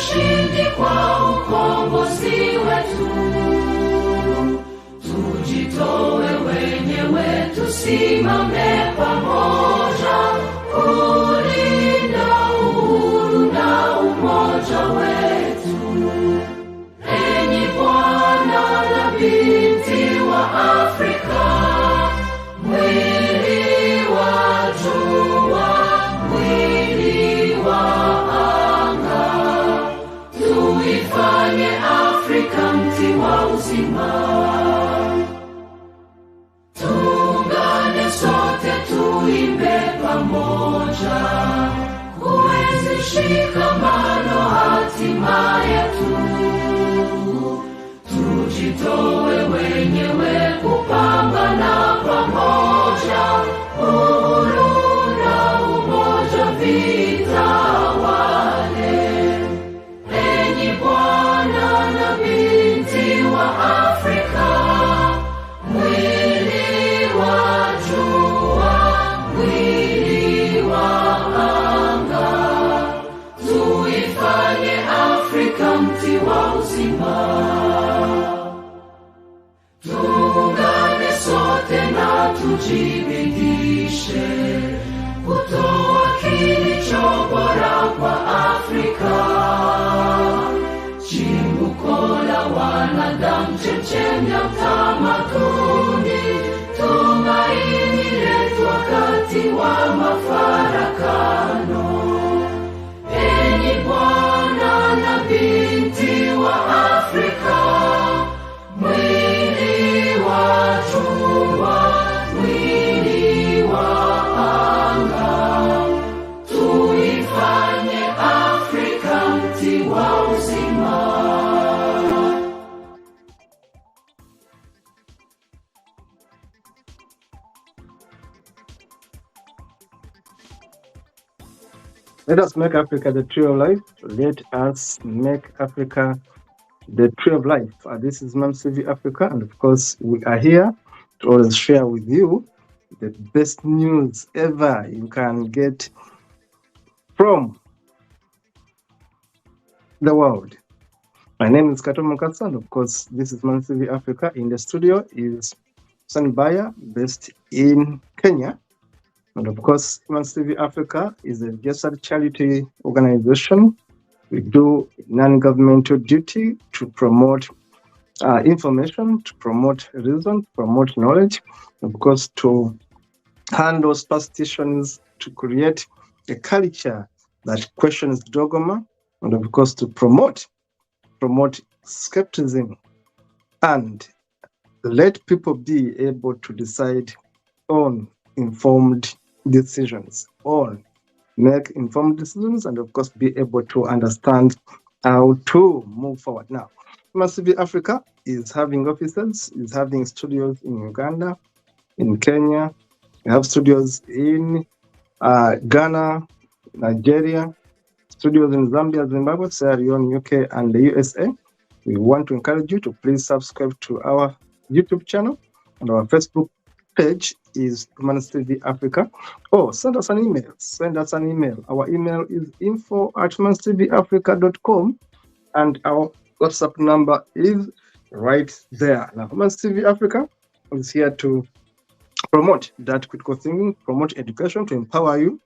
ushindi kwa ukombozi wetu. Tujitoe wenyewe, tusimame pamoja kulinda uhuru na umoja wetu. Enyi bwana na binti wa Afrika, mwili wa jua, mwili wa anga, tuifanye Afrika mti wa uzima. Tuungane sote, tuimbe pamoja, kuenzi shikamano hatima yetu. Tujitoe wenyewe kupambana pamoja, uhuru na umoja vitawale. Enyi bwana na binti wa Afrika, mwili wa jua, mwili wa anga, tuifanye Afrika mti wa uzima. Tuungane sote na tujibidishe kutoa kilicho bora kwa Afrika, chimbuko la wanadamu, chemchemi ya utamaduni, tumaini letu wakati wa mafarakano. Enyi bwana na binti wa Afrika, mwili wa jua, mwili wa anga, tuifanye Afrika mti wa uzima. Let us make Africa the tree of life. Let us make Africa the tree of life. This is MamCV Africa, and of course, we are here to always share with you the best news ever you can get from the world. My name is Kato Mukasa, and of course, this is MamCV Africa. In the studio is Sunny Baya, based in Kenya. And of course, MamCV Africa is a registered charity organization. We do non-governmental duty to promote information, to promote reason, to promote knowledge, of course, to handle superstitions, to create a culture that questions dogma, and of course, to promote skepticism and let people be able to decide on informed decisions, make informed decisions, and of course be able to understand how to move forward. Now, MamCV Africa is having offices, is having studios in Uganda, in Kenya. We have studios in Ghana, Nigeria, studios in Zambia, Zimbabwe, Sierra Leone, UK, and the USA. We want to encourage you to please subscribe to our YouTube channel, and our Facebook page is MamCV Africa. Send us an email. Our email is info@mamcvafrica.com, and our WhatsApp number is right there. Now, MamCV Africa is here to promote that critical thinking, promote education, to empower you,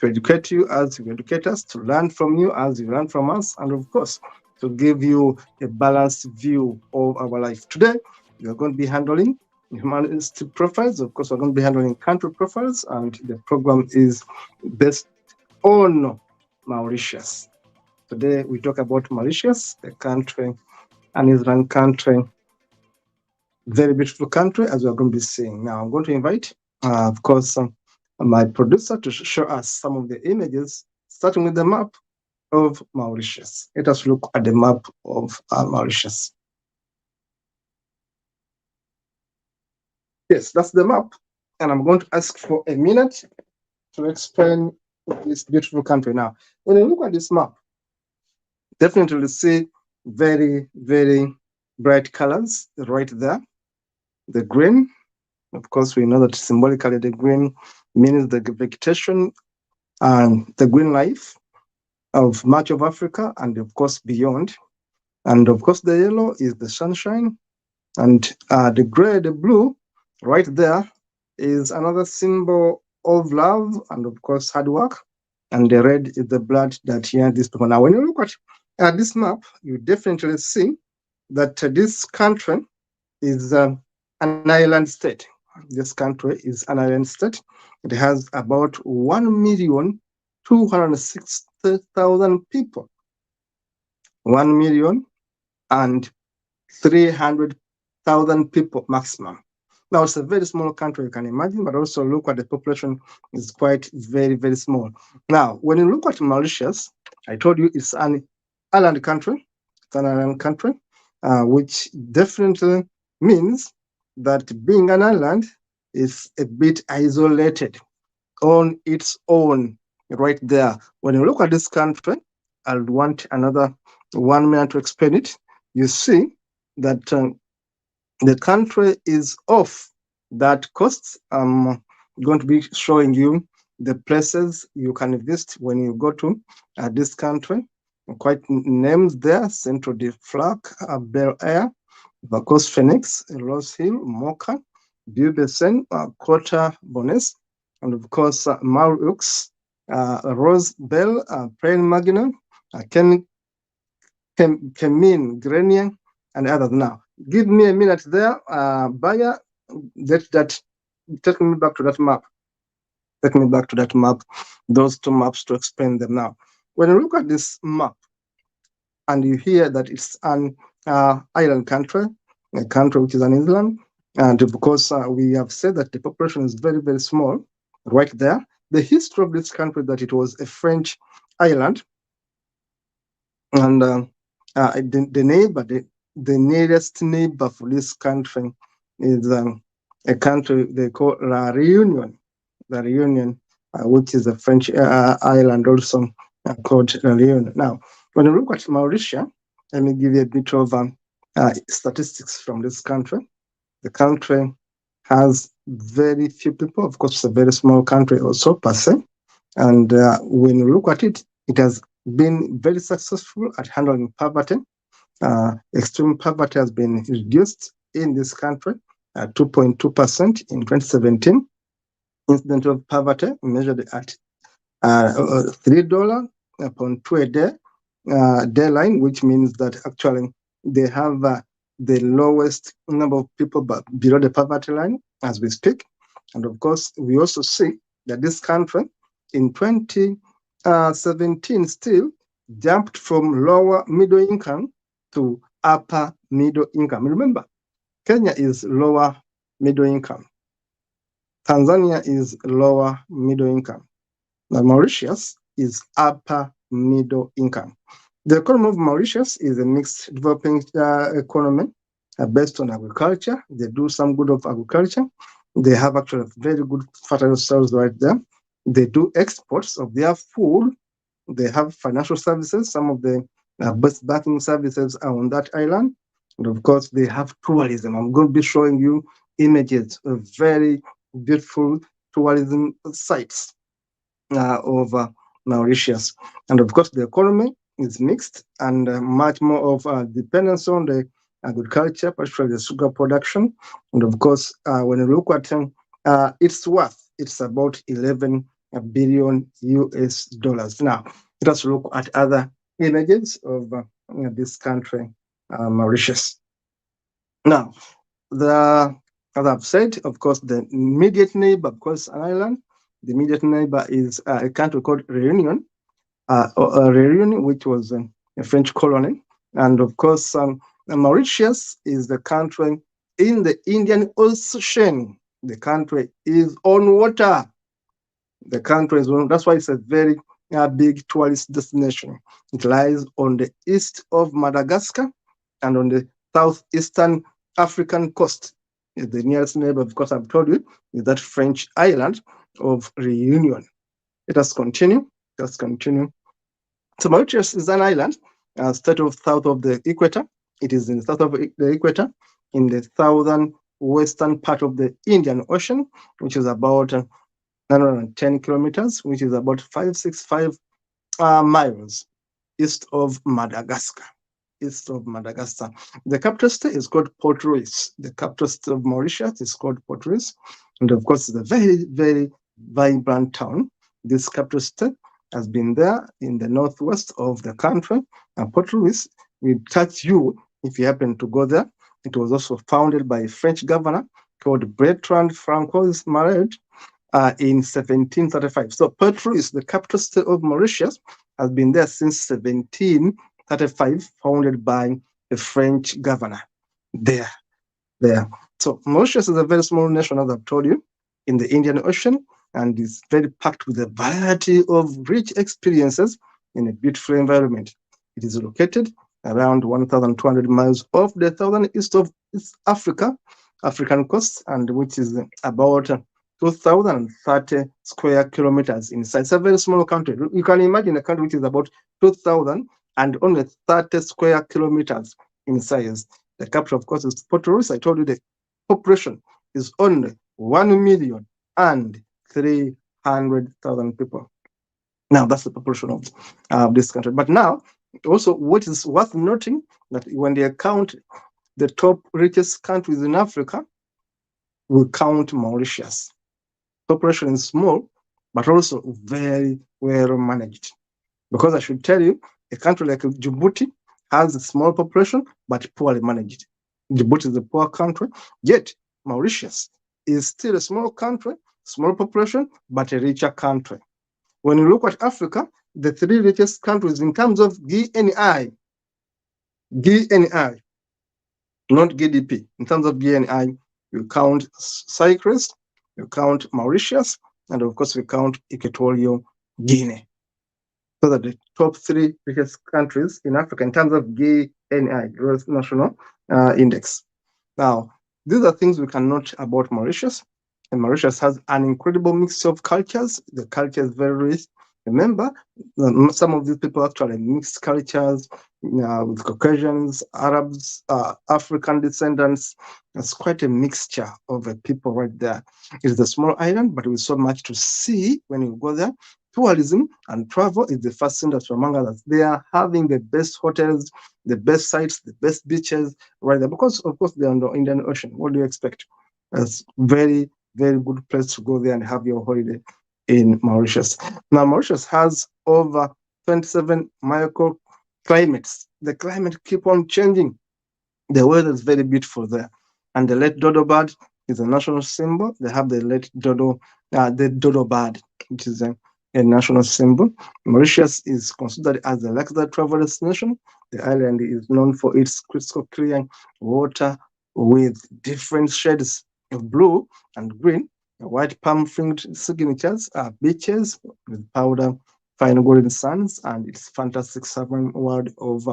to educate you as you educate us, to learn from you as you learn from us, and of course, to give you a balanced view of our life. Today, we are going to be handling humanistic profiles. Of course, we're going to be handling country profiles, and the program is based on Mauritius. Today, we talk about Mauritius, a country, an Israeli country, very beautiful country, as we're going to be seeing. Now, I'm going to invite, of course, my producer to show us some of the images, starting with the map of Mauritius. Let us look at the map of Mauritius. Yes, that's the map, and I'm going to ask for a minute to explain this beautiful country. Now, when you look at this map, definitely see very, very bright colors right there. The green, of course, we know that symbolically the green means the vegetation and the green life. of much of Africa and of course beyond. And of course the yellow is the sunshine, and the gray, the blue, right there is another symbol of love and of course hard work. And the red is the blood that unites these people. Now, when you look at this map, you definitely see that this country is an island state. This country is an island state. It has about 1,260,000 people. 1,300,000 people maximum. Now, it's a very small country, you can imagine, but also look at the population is quite very, very small. Now, when you look at Mauritius, I told you it's an island country. It's an island country, which definitely means that being an island is a bit isolated on its own right there. When you look at this country, I'll want another 1 minute to explain it. You see that the country is off that coast. I'm going to be showing you the places you can visit when you go to this country. Quite names there: Central de Flac, Bel Air, Vacos Phoenix, Rose Hill, Mocha, Beaubassin, Kota Bones, and of course Mauritius, Rose Bell, Plain Magna, Kemin, Grenier, and others. Now, give me a minute there, Bayer. Take me back to that map. Take me back to that map, those two maps to explain them now. When you look at this map and you hear that it's an island country, a country which is an island, and because we have said that the population is very, very small, right there, the history of this country that it was a French island, and the nearest neighbor for this country is a country they call La Réunion. La Réunion, which is a French island also called La Réunion. Now, when you look at Mauritius, let me give you a bit of statistics from this country. The country has very few people. Of course, it's a very small country also per se. And when you look at it, it has been very successful at handling poverty. Extreme poverty has been reduced in this country at 2.2% in 2017. Incidence of poverty measured at $3 upon 2 a day day line, which means that actually they have the lowest number of people below the poverty line as we speak. And of course, we also see that this country in 2017 still jumped from lower middle income to upper middle income. Remember, Kenya is lower middle income. Tanzania is lower middle income. Now, Mauritius is upper middle income. The economy of Mauritius is a mixed developing economy based on agriculture. They do some good of agriculture. They have actually very good fertile soils right there. They do exports of their food. They have financial services. Some of the best banking services are on that island. And of course, they have tourism. I'm going to be showing you images of very beautiful tourism sites of Mauritius. And of course, the economy is mixed and much more of dependence on the agriculture, particularly the sugar production. And of course, when you look at its worth, it's about 11 billion US dollars. Now, let us look at other images of this country, Mauritius. Now, as I've said, of course, the immediate neighbor, of course, an island. The immediate neighbor is a country called Réunion, Réunion, which was a French colony. And of course, Mauritius is the country in the Indian Ocean. The country is on water. The country is on, that's why it's a very big tourist destination. It lies on the east of Madagascar and on the southeastern African coast. The nearest neighbor, of course, I've told you, is that French island of Réunion. Let us continue. Let's continue. So Mauritius is an island, state of south of the equator. It is in the south of the equator, in the southern western part of the Indian Ocean, which is about 910 kilometers, which is about 565 miles east of Madagascar. East of Madagascar. The capital city is called Port Louis. The capital city of Mauritius is called Port Louis. And of course, it's a very, very vibrant town. This capital city has been there in the northwest of the country. And Port Louis will touch you if you happen to go there. It was also founded by a French governor called Bertrand Francois Marais in 1735. So Port Louis, the capital city of Mauritius, has been there since 1735, founded by a French governor there. So Mauritius is a very small nation, as I've told you, in the Indian Ocean, and is very packed with a variety of rich experiences in a beautiful environment. It is located around 1,200 miles off the southern east of East African coast, and which is about 2,030 square kilometers in size. It's a very small country. You can imagine a country which is about 2,000 and only 30 square kilometers in size. The capital, of course, is Port Louis. I told you the population is only 1,300,000 people. Now, that's the population of this country. But now, also, what is worth noting that when they count the top richest countries in Africa, we count Mauritius. Population is small, but also very well managed. Because I should tell you, a country like Djibouti has a small population, but poorly managed. Djibouti is a poor country, yet Mauritius is still a small country, small population, but a richer country. When you look at Africa, the three richest countries in terms of GNI, not GDP, in terms of GNI, you count Cyprus, you count Mauritius, and of course, we count Equatorial Guinea. So that the top three richest countries in Africa in terms of GNI, Gross National Index. Now, these are things we can note about Mauritius. And Mauritius has an incredible mix of cultures. The culture is very rich. Remember, some of these people actually mixed cultures with Caucasians, Arabs, African descendants. It's quite a mixture of people right there. It's a small island, but with so much to see when you go there. Tourism and travel is the first industry among others. They are having the best hotels, the best sites, the best beaches right there. Because, of course, they're on the Indian Ocean. What do you expect? It's very, very good place to go there and have your holiday in Mauritius. Now, Mauritius has over 27 microclimates. The climate keep on changing. The weather is very beautiful there. And the late dodo bird is a national symbol. They have the dodo bird, which is a national symbol. Mauritius is considered as a luxury travel destination. The island is known for its crystal clear water with different shades of blue and green. The white palm-fringed signatures are beaches with powder, fine golden sands, and its fantastic southern world of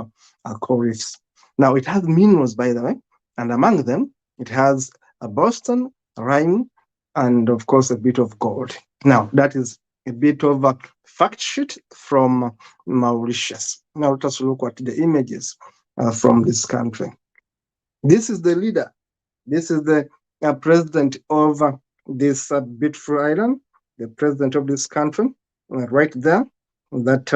coral reefs. Now, it has minerals, by the way, and among them, it has a Boston, lime, and of course, a bit of gold. Now, that is a bit of a fact sheet from Mauritius. Now, let us look at the images from this country. This is the leader. This is the president of this beautiful island, the president of this country, right there, that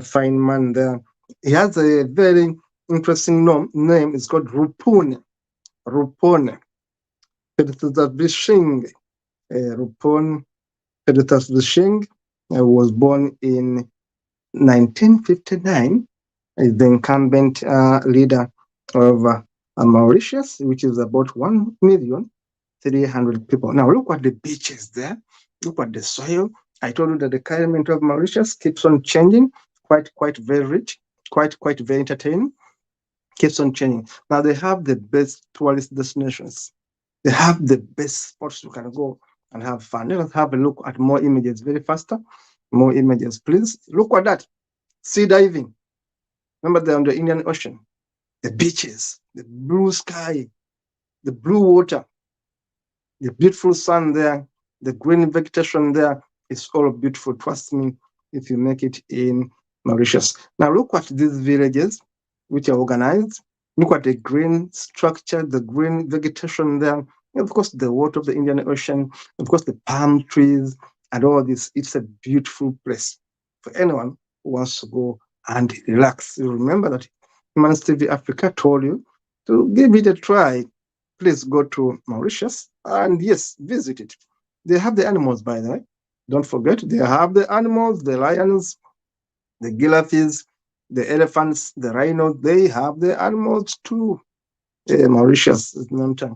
fine man there. He has a very interesting name. It's called Rupone. Rupone. Peditazvishing. Rupone Peditazvishing was born in 1959. Is the incumbent leader of Mauritius, which is about 1,300,000 people. Now look at the beaches there. Look at the soil. I told you that the climate of Mauritius keeps on changing, quite very rich, quite very entertaining, keeps on changing. Now they have the best tourist destinations. They have the best spots you can go and have fun. Let us have a look at more images very faster. More images, please. Look at that. Sea diving. Remember, they're on the Indian Ocean. The beaches, the blue sky, the blue water, the beautiful sun there, the green vegetation there. It's all beautiful. Trust me, if you make it in Mauritius. Now look at these villages, which are organized. Look at the green structure, the green vegetation there. And of course, the water of the Indian Ocean. Of course, the palm trees and all this. It's a beautiful place for anyone who wants to go and relax. You remember that Human TV Africa told you to give it a try. Please go to Mauritius and yes, visit it. They have the animals, by the way. Don't forget, they have the animals, the lions, the giraffes, the elephants, the rhinos. They have the animals too. Mauritius is not a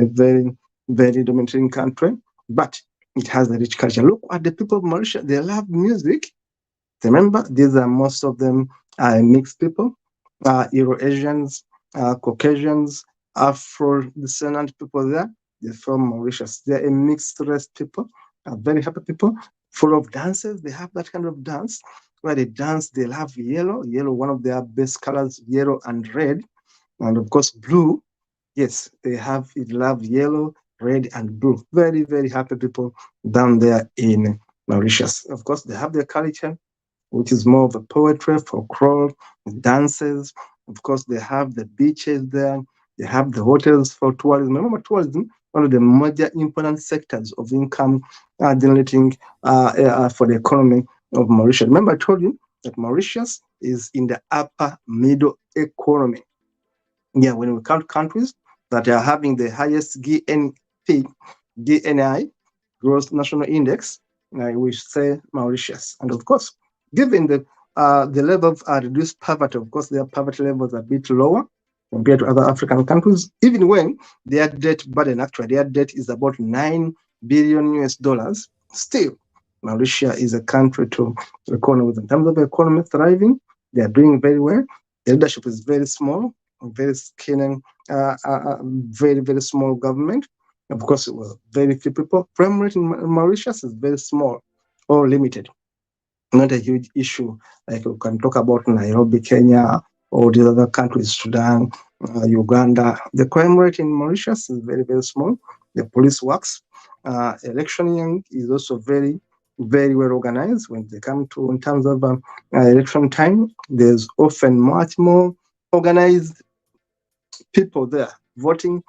very, very dominating country, but it has a rich culture. Look at the people of Mauritius. They love music. Remember, these are most of them are mixed people, Euro-Asians, Caucasians, Afro-descendant people there. They're from Mauritius. They're a mixed race people, very happy people, full of dances. They have that kind of dance where they dance. They love yellow. Yellow, one of their best colors, yellow and red. And of course, blue. Yes, they love yellow, red, and blue. Very, very happy people down there in Mauritius. Of course, they have their culture, which is more of a poetry, folklore, dances. Of course, they have the beaches there. They have the hotels for tourism. Remember, tourism, one of the major important sectors of income generating for the economy of Mauritius. Remember, I told you that Mauritius is in the upper middle economy. Yeah, when we count countries that are having the highest GNI, gross national index, we say Mauritius. And of course, given the level of reduced poverty, of course, their poverty levels are a bit lower compared to other African countries, even when their debt burden, actually, their debt is about $9 billion US. Still, Mauritius is a country to reckon with. In terms of the economy thriving, they are doing very well. The leadership is very small, very skinny, very, very small government. Of course, it was very few people. Crime rate in Mauritius is very small or limited. Not a huge issue like we can talk about Nairobi, Kenya, or the other countries, Sudan, Uganda. The crime rate in Mauritius is very, very small. The police works. Electioning is also very, very well organized. When they come to in terms of election time, there's often much more organized people there voting,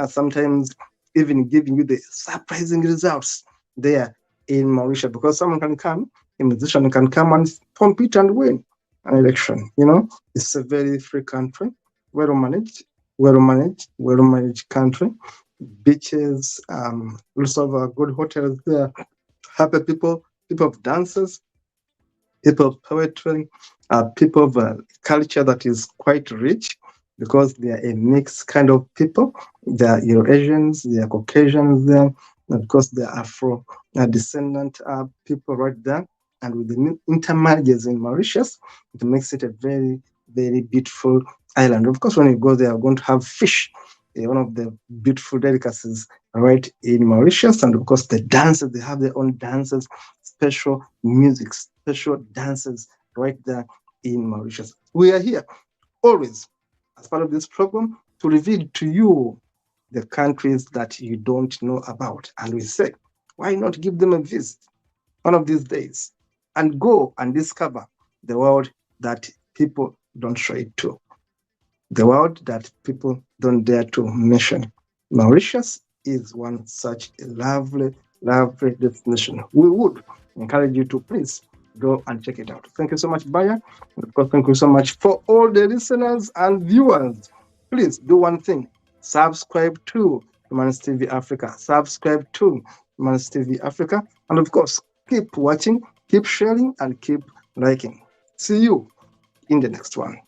sometimes even giving you the surprising results there in Mauritius, because someone can come, a musician can come and compete and win an election. It's a very free country, well managed country. Beaches, lots of good hotels there, happy people of dances, people of poetry, people of culture that is quite rich, because they are a mixed kind of people. They are Euro-Asians, they are Caucasians there, and of course they are Afro-descendant people right there. And with the intermarriages in Mauritius, it makes it a very, very beautiful island. Of course, when you go there, you're going to have fish, one of the beautiful delicacies right in Mauritius. And of course, the dances, they have their own dances, special music, special dances right there in Mauritius. We are here always, as part of this program, to reveal to you the countries that you don't know about. And we say, why not give them a visit one of these days and go and discover the world that people don't show it to, the world that people don't dare to mention. Mauritius is one such a lovely, lovely destination. We would encourage you to please go and check it out. Thank you so much, Baya. And of course, thank you so much for all the listeners and viewers. Please do one thing. Subscribe to Humanist TV Africa. Subscribe to Humanist TV Africa. And of course, keep watching, keep sharing, and keep liking. See you in the next one.